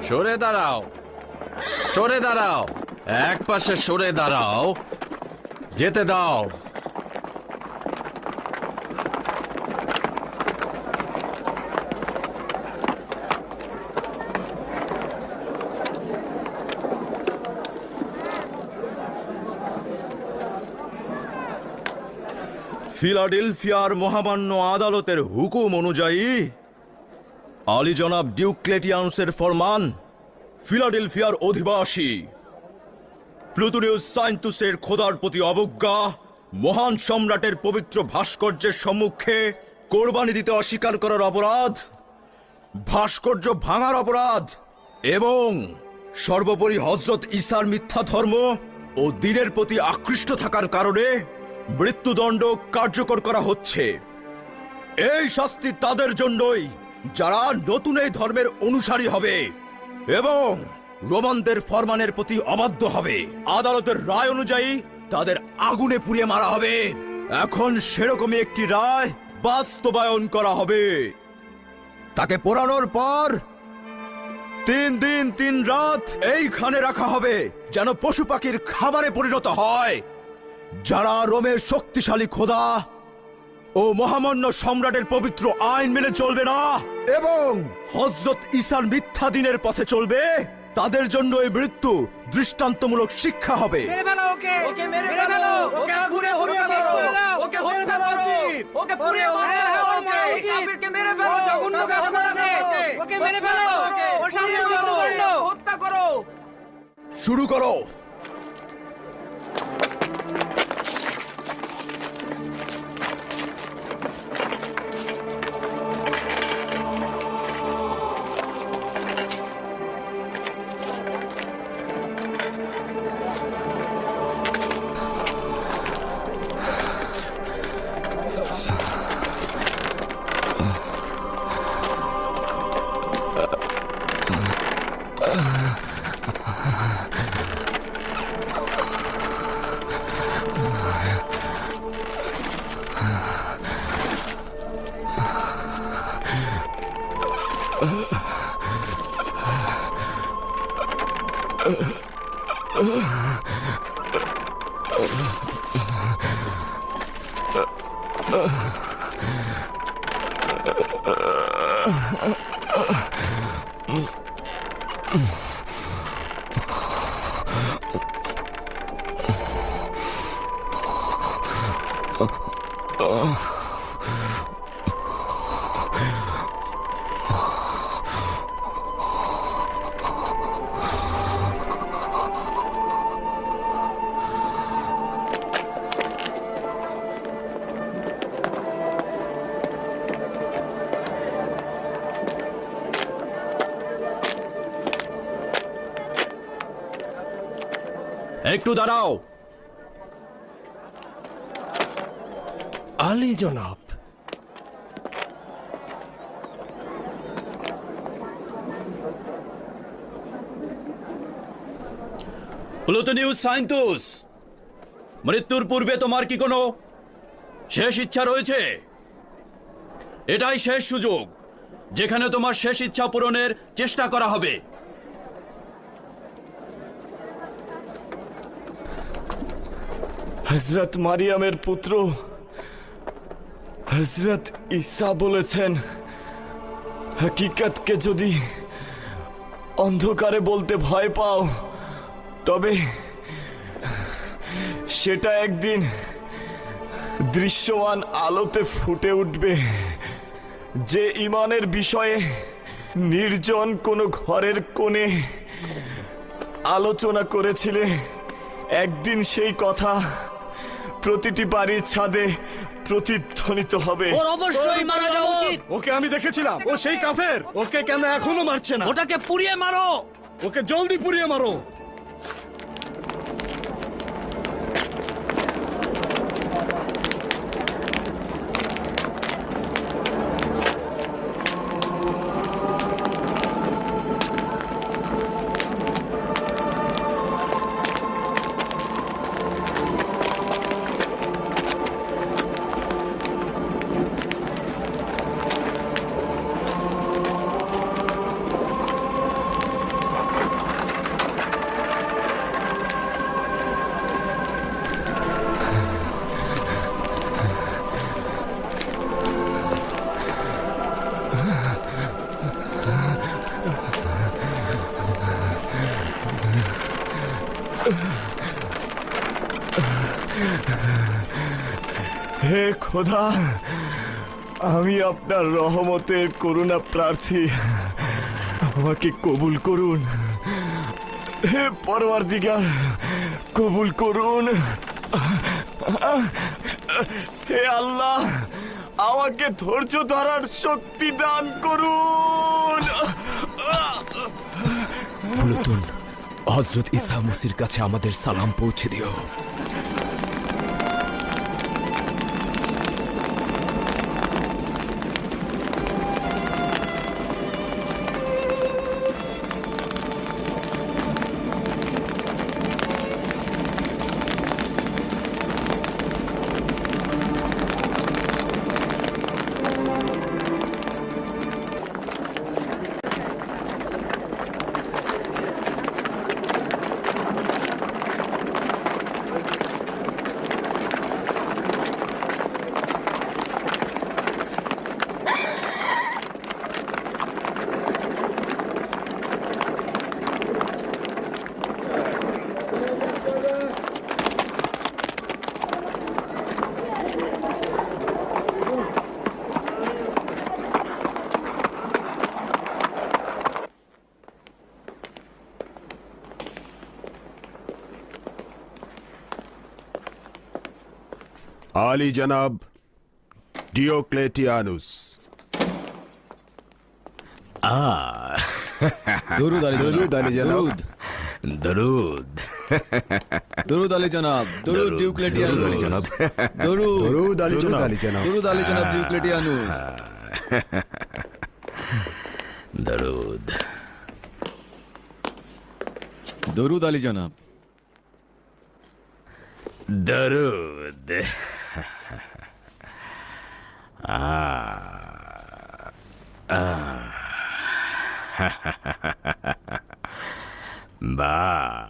সরে দাঁড়াও, সরে দাঁড়াও, এক পাশে সরে দাঁড়াও, যেতে দাও। ফিলাডেলফিয়ার মহামান্য আদালতের হুকুম অনুযায়ী আলী জনাব ডিউক্লেটিয়ানুসের ফরমান, ফিলাডেলফিয়ার অধিবাসী প্লুটোনিয়াস সাইন্তুসের খোদার প্রতি অবজ্ঞা, মহান সম্রাটের পবিত্র ভাস্কর্যের সম্মুখে কোরবানি দিতে অস্বীকার করার অপরাধ, ভাস্কর্য ভাঙার অপরাধ এবং সর্বোপরি হযরত ঈসার মিথ্যা ধর্ম ও দ্বীনের প্রতি আকৃষ্ট থাকার কারণে মৃত্যুদণ্ড কার্যকর করা হচ্ছে। এই শাস্তি তাদের জন্যই যারা নতুন এই ধর্মের অনুসারী হবে এবং রোমানদের ফরমানের প্রতি অবাধ্য হবে। আদালতের রায় অনুযায়ী তাদের আগুনে পুড়িয়ে মারা হবে। এখন সেরকমই একটি রায় বাস্তবায়ন করা হবে। তাকে পোড়ানোর পর 3 দিন 3 রাত এইখানে রাখা হবে, যেন পশু পাখির খাবারে পরিণত হয়। যারা রোমের শক্তিশালী খোদা ও মহামান্য সম্রাটের পবিত্র আইন মেনে চলবে না এবং হযরত ঈসার মিথ্যা দ্বীনের পথে চলবে, তাদের জন্য এই মৃত্যু দৃষ্টান্তমূলক শিক্ষা হবে। মেরে ফেলো ওকে, ওকে মেরে ফেলো, ওকে আগুনে পুড়িয়ে মারো, ওকে মেরে ফেলো উচিত, ওকে পুড়িয়ে মারো উচিত, কাফিরকে মেরে ফেলো, জঘন্য কাজ করেছে, ওকে মেরে ফেলো, ওর সামনে মৃত্যুদণ্ড, হত্যা করো। শুরু করো। একটু দাঁড়াও। আলী জনাব, প্লুটোনিয়াস সাইন্তুস, মৃত্যুর পূর্বে তোমার কি কোনো শেষ ইচ্ছা রয়েছে? এটাই শেষ সুযোগ যেখানে তোমার শেষ ইচ্ছা পূরণের চেষ্টা করা হবে। হযরত মারিয়ামের পুত্র হযরত ঈসা বলেছেন, হাকিকতকে যদি অন্ধকারে বলতে ভয় পাও, তবে সেটা একদিন দৃশ্যমান আলোতে ফুটে উঠবে। যে ঈমানের বিষয়ে নির্জন কোনো ঘরের কোণে আলোচনা করেছিলে, একদিন সেই কথা প্রতিটি বাড়ির ছাদে প্রতিধ্বনিত হবে। ওর অবশ্যই মারা যাওয়া উচিত। ওকে আমি দেখেছিলাম, ও সেই কাফের। ওকে কেন এখনো মারছে না? ওটাকে পুড়িয়ে মারো। ওকে জলদি পুড়িয়ে মারো। হে খোদা, আমি আপনার রহমতের করুণা প্রার্থী, আমাকে কবুল করুন। হে পরওয়ারদিগার, কবুল করুন। হে আল্লাহ, আমাকে ধৈর্য ধরার শক্তি দান করুন। প্লুতুন, হযরত ঈসা মসির কাছে আমাদের সালাম পৌঁছে দিও। আলী জনাব ডিওক্লেটিয়ানুস। দরুদ আলী দরুদ আলী জনাব। দরুদ। দরুদ আলী জনাব। দরুদ ডিওক্লেটিয়ানুস দরুদ জনাব। দরুদ দরুদ আলী জনাব। আলী জনাব। দরুদ আলী জনাব ডিওক্লেটিয়ানুস। দরুদ। দরুদ আলী জনাব। দরুদ। বাহ,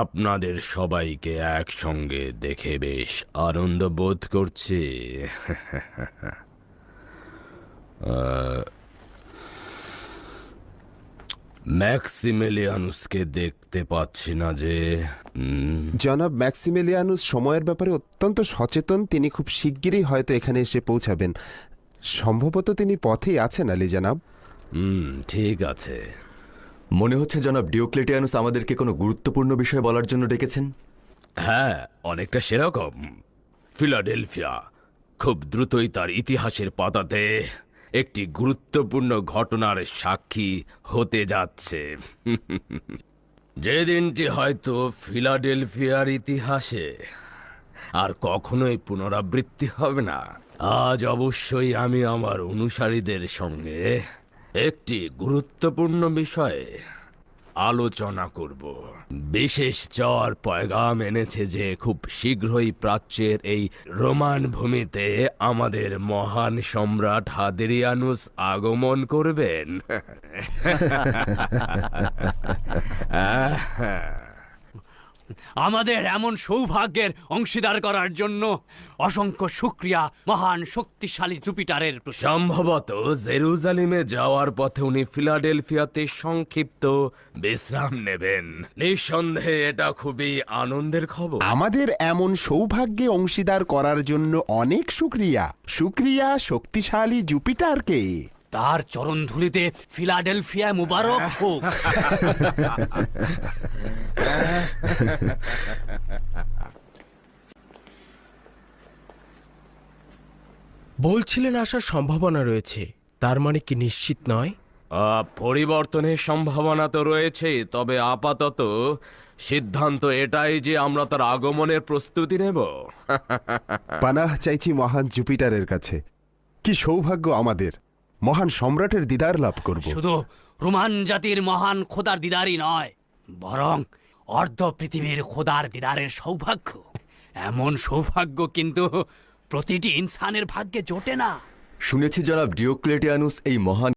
আপনাদের সবাইকে একসঙ্গে দেখে বেশ আনন্দ বোধ করছি। ম্যাক্সিমিলিয়ানুসকে দেখতে পাচ্ছি না যে। জনাব ম্যাক্সিমিলিয়ানুস সময়ের ব্যাপারে অত্যন্ত সচেতন। তিনি খুব শিগগিরই হয়তো এখানে এসে পৌঁছাবেন। সম্ভবত তিনি পথেই আছেন আলী জনাব। ঠিক আছে। মনে হচ্ছে জনাব ডিওক্লেটিয়ানুস আমাদেরকে কোনো গুরুত্বপূর্ণ বিষয় বলার জন্য ডেকেছেন। হ্যাঁ, অনেকটা সেরকম। ফিলাডেলফিয়া খুব দ্রুতই তার ইতিহাসের পাতাতে একটি গুরুত্বপূর্ণ ঘটনার সাক্ষী হতে যাচ্ছে। যে দিনটি হয়তো ফিলাডেলফিয়ার ইতিহাসে আর কখনোই পুনরাবৃত্তি হবে না। আজ অবশ্যই আমি আমার অনুসারীদের সঙ্গে একটি গুরুত্বপূর্ণ বিষয়ে আলোচনা করব। বিশেষ জ্বর পয়গাম এনেছে যে খুব শীঘ্রই প্রাচ্যের এই রোমান ভূমিতে আমাদের মহান সম্রাট হাদেরিয়ানুস আগমন করবেন। আমাদের এমন সৌভাগ্যের অংশীদার করার জন্য অসংখ্য শুকরিয়া মহান শক্তিশালী জুপিটারের প্রতি। সম্ভবত জেরুজালেমে যাওয়ার পথে উনি ফিলাডেলফিয়াতে সংক্ষিপ্ত বিশ্রাম নেবেন। নিঃসন্দেহে এটা খুবই আনন্দের খবর। আমাদের এমন সৌভাগ্যে অংশীদার করার জন্য অনেক শুকরিয়া। শুকরিয়া শক্তিশালী জুপিটারকে। তার চরণধুলিতে ফিলাডেলফিয়া মুবারক হোক। বলছিলেন আসার সম্ভাবনা রয়েছে, তার মানে কি নিশ্চিত নয়? পরিবর্তনের সম্ভাবনা তো রয়েছে, তবে আপাতত সিদ্ধান্ত এটাই যে আমরা তার আগমনের প্রস্তুতি নেব। পানাহ চাইছি মহান জুপিটারের কাছে। কি সৌভাগ্য আমাদের, মহান সম্রাটের দিদার লাভ করব। শুধু রোমান জাতির মহান খোদার দিদারই নয়, বরং অর্ধ পৃথিবীর খোদার দিদারের সৌভাগ্য। এমন সৌভাগ্য কিন্তু প্রতিটি ইনসানের ভাগ্যে জোটে না। শুনেছি জনাব ডিওক্লেটিয়ানুস এই মহান